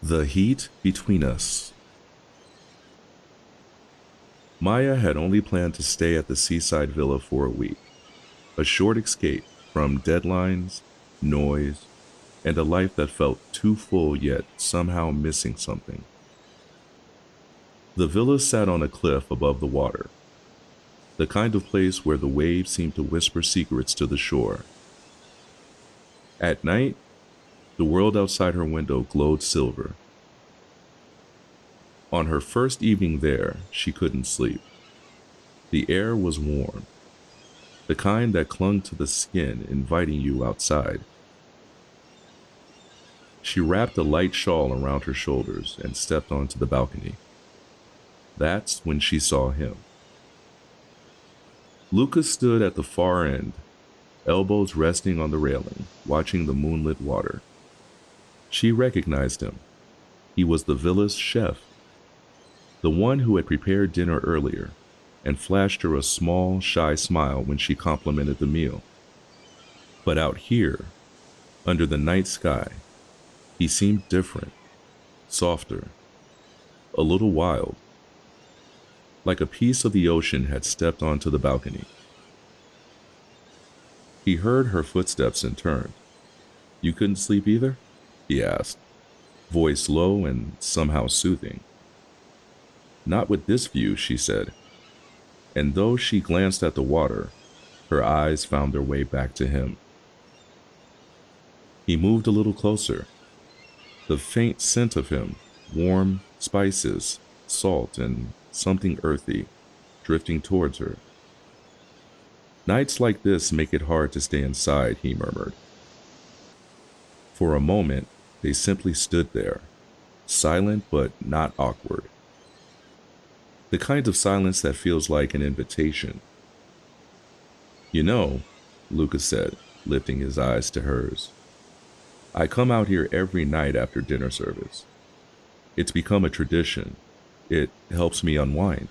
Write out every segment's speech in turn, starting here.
The heat between us. Maya had only planned to stay at the seaside villa for a week, a short escape from deadlines, noise, and a life that felt too full yet somehow missing something. The villa sat on a cliff above the water, the kind of place where the waves seemed to whisper secrets to the shore. At night, the world outside her window glowed silver. On her first evening there, she couldn't sleep. The air was warm, the kind that clung to the skin, inviting you outside. She wrapped a light shawl around her shoulders and stepped onto the balcony. That's when she saw him. Lucas stood at the far end, elbows resting on the railing, watching the moonlit water. She recognized him. He was the villa's chef, the one who had prepared dinner earlier, and flashed her a small, shy smile when she complimented the meal. But out here, under the night sky, he seemed different, softer, a little wild, like a piece of the ocean had stepped onto the balcony. He heard her footsteps and turned. "You couldn't sleep either?" he asked, voice low and somehow soothing. "Not with this view," she said, and though she glanced at the water, her eyes found their way back to him. He moved a little closer. The faint scent of him, warm spices, salt, and something earthy, drifting towards her. "Nights like this make it hard to stay inside," he murmured. For a moment, they simply stood there, silent but not awkward. The kind of silence that feels like an invitation. "You know," Lucas said, lifting his eyes to hers, "I come out here every night after dinner service. It's become a tradition. It helps me unwind."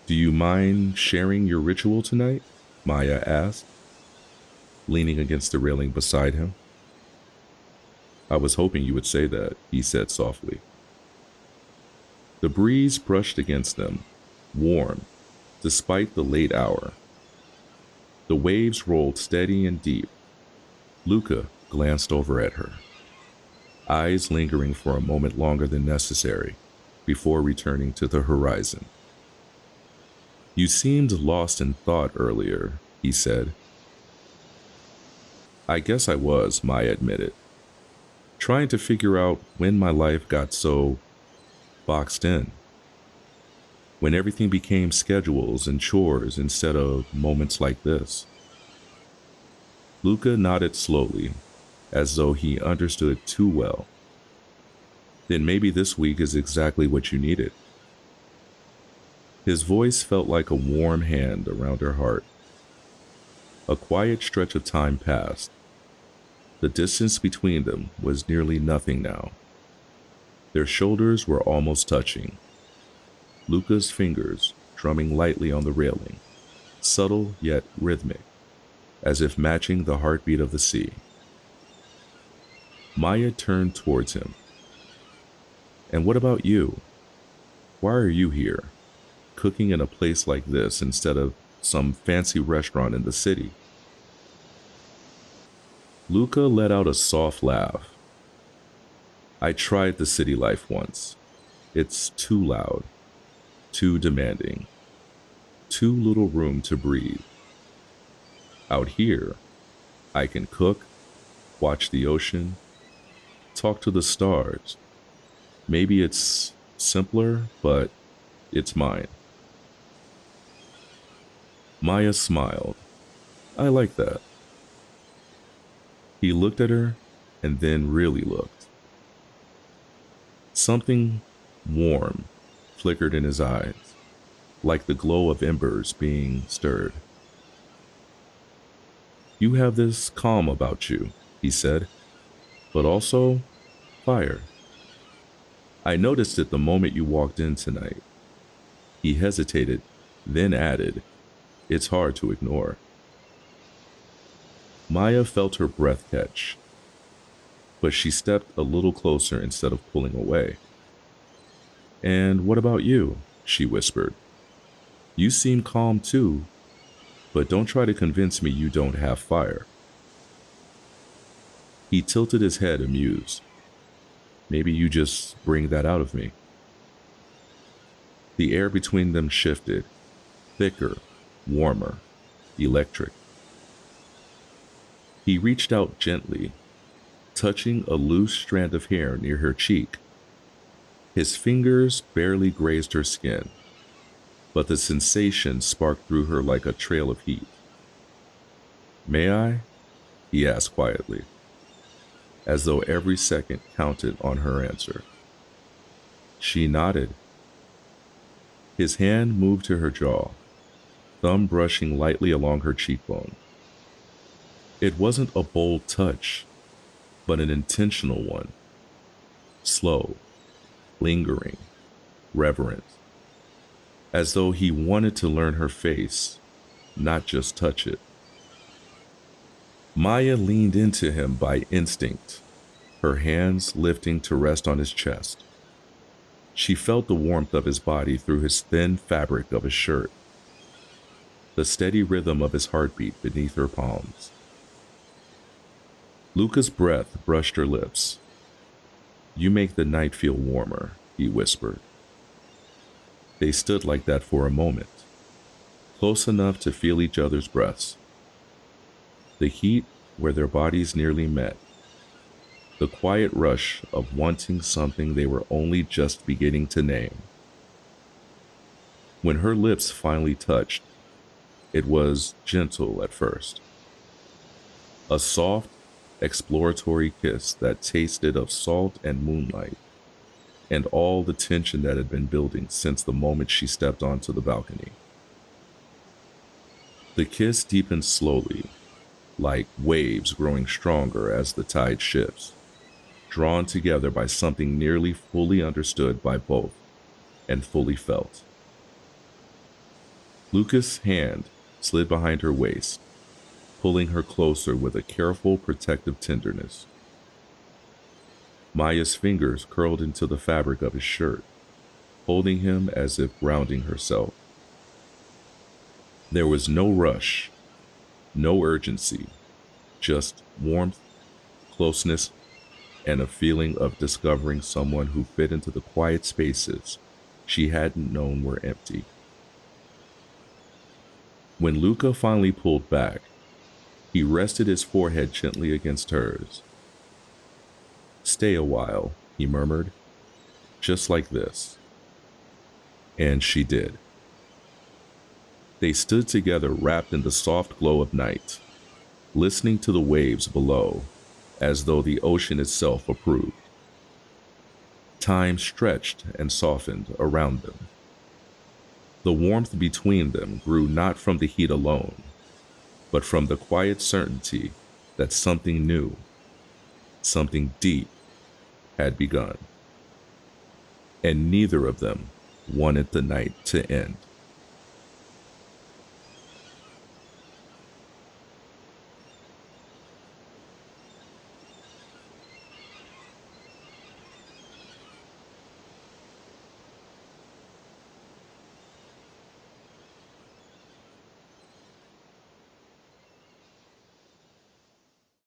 "Do you mind sharing your ritual tonight?" Maya asked, leaning against the railing beside him. "I was hoping you would say that," he said softly. The breeze brushed against them, warm, despite the late hour. The waves rolled steady and deep. Luca glanced over at her, eyes lingering for a moment longer than necessary before returning to the horizon. "You seemed lost in thought earlier," he said. "I guess I was," Maya admitted, "trying to figure out when my life got so boxed in, when everything became schedules and chores instead of moments like this." Luca nodded slowly, as though he understood too well. "Then maybe this week is exactly what you needed." His voice felt like a warm hand around her heart. A quiet stretch of time passed. The distance between them was nearly nothing now. Their shoulders were almost touching. Luca's fingers drumming lightly on the railing, subtle yet rhythmic, as if matching the heartbeat of the sea. Maya turned towards him. "And what about you? Why are you here, cooking in a place like this instead of some fancy restaurant in the city?" Luca let out a soft laugh. "I tried the city life once. It's too loud, too demanding, too little room to breathe. Out here, I can cook, watch the ocean, talk to the stars. Maybe it's simpler, but it's mine." Maya smiled. "I like that." He looked at her and then really looked. Something warm flickered in his eyes, like the glow of embers being stirred. "You have this calm about you," he said, "but also fire. I noticed it the moment you walked in tonight." He hesitated, then added, "It's hard to ignore." Maya felt her breath catch. but she stepped a little closer instead of pulling away. "And what about you?" she whispered. "You seem calm too, but don't try to convince me you don't have fire." He tilted his head, amused. "Maybe you just bring that out of me." The air between them shifted, thicker, warmer, electric. He reached out gently, touching a loose strand of hair near her cheek. His fingers barely grazed her skin, but the sensation sparked through her like a trail of heat. "May I?" he asked quietly, as though every second counted on her answer. She nodded. His hand moved to her jaw, thumb brushing lightly along her cheekbone. It wasn't a bold touch, but an intentional one. Slow, lingering, reverent, as though he wanted to learn her face, not just touch it. Maya leaned into him by instinct, her hands lifting to rest on his chest. She felt the warmth of his body through his thin fabric of his shirt, the steady rhythm of his heartbeat beneath her palms. Luca's breath brushed her lips. "You make the night feel warmer," he whispered. They stood like that for a moment, close enough to feel each other's breaths. The heat where their bodies nearly met, the quiet rush of wanting something they were only just beginning to name. When her lips finally touched, it was gentle at first. A soft, exploratory kiss that tasted of salt and moonlight, and all the tension that had been building since the moment she stepped onto the balcony. The kiss deepened slowly, like waves growing stronger as the tide shifts, drawn together by something nearly fully understood by both and fully felt. Luca's hand slid behind her waist, pulling her closer with a careful, protective tenderness. Maya's fingers curled into the fabric of his shirt, holding him as if grounding herself. There was no rush, no urgency, just warmth, closeness, and a feeling of discovering someone who fit into the quiet spaces she hadn't known were empty. When Luca finally pulled back, he rested his forehead gently against hers. "Stay a while," he murmured, "just like this." And she did. They stood together wrapped in the soft glow of night, listening to the waves below, as though the ocean itself approved. Time stretched and softened around them. The warmth between them grew not from the heat alone, but from the quiet certainty that something new, something deep, had begun. And neither of them wanted the night to end.